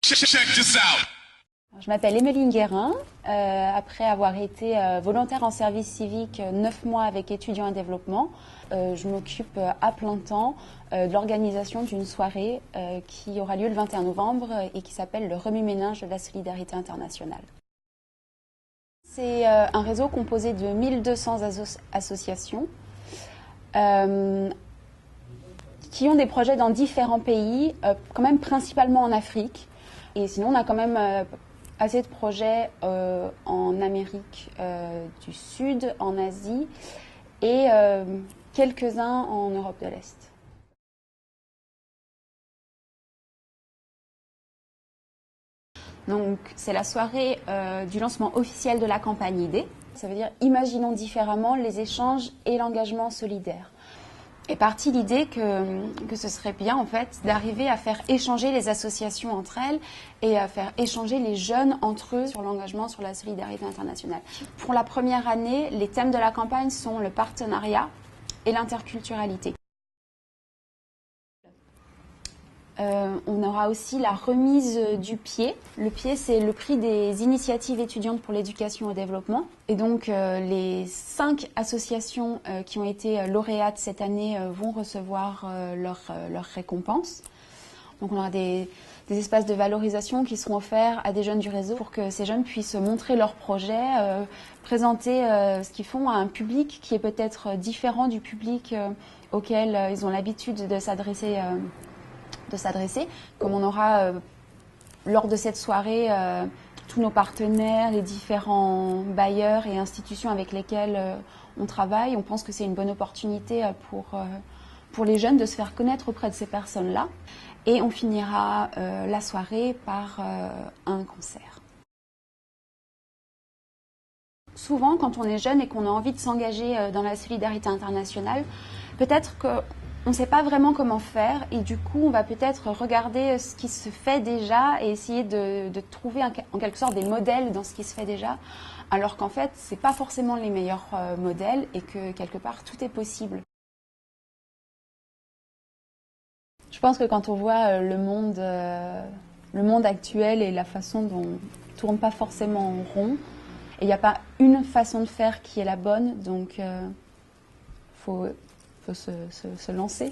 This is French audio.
Check this out. Je m'appelle Emeline Guérin. Après avoir été volontaire en service civique 9 mois avec étudiants en développement, je m'occupe à plein temps de l'organisation d'une soirée qui aura lieu le 21 novembre et qui s'appelle le remue-ménage de la solidarité internationale. C'est un réseau composé de 1200 associations qui ont des projets dans différents pays, quand même principalement en Afrique. Et sinon, on a quand même assez de projets en Amérique du Sud, en Asie et quelques-uns en Europe de l'Est. Donc, c'est la soirée du lancement officiel de la campagne IDÉ. Ça veut dire Imaginons différemment les échanges et l'engagement solidaire. Est partie l'idée que ce serait bien en fait d'arriver à faire échanger les associations entre elles et à faire échanger les jeunes entre eux sur l'engagement, sur la solidarité internationale. Pour la première année, les thèmes de la campagne sont le partenariat et l'interculturalité. On aura aussi la remise du pied. Le pied, c'est le prix des initiatives étudiantes pour l'éducation et le développement. Et donc, les 5 associations qui ont été lauréates cette année vont recevoir leur récompense. Donc, on aura des espaces de valorisation qui seront offerts à des jeunes du réseau pour que ces jeunes puissent montrer leurs projets, présenter ce qu'ils font à un public qui est peut-être différent du public auquel ils ont l'habitude de s'adresser. Comme on aura lors de cette soirée tous nos partenaires, les différents bailleurs et institutions avec lesquels on travaille, on pense que c'est une bonne opportunité pour les jeunes de se faire connaître auprès de ces personnes-là. Et on finira la soirée par un concert. Souvent, quand on est jeune et qu'on a envie de s'engager dans la solidarité internationale, peut-être qu'on ne sait pas vraiment comment faire et du coup on va peut-être regarder ce qui se fait déjà et essayer de trouver en quelque sorte des modèles dans ce qui se fait déjà, alors qu'en fait ce n'est pas forcément les meilleurs modèles et que quelque part tout est possible. Je pense que quand on voit le monde actuel et la façon dont on ne tourne pas forcément en rond, et il n'y a pas une façon de faire qui est la bonne, donc faut se lancer.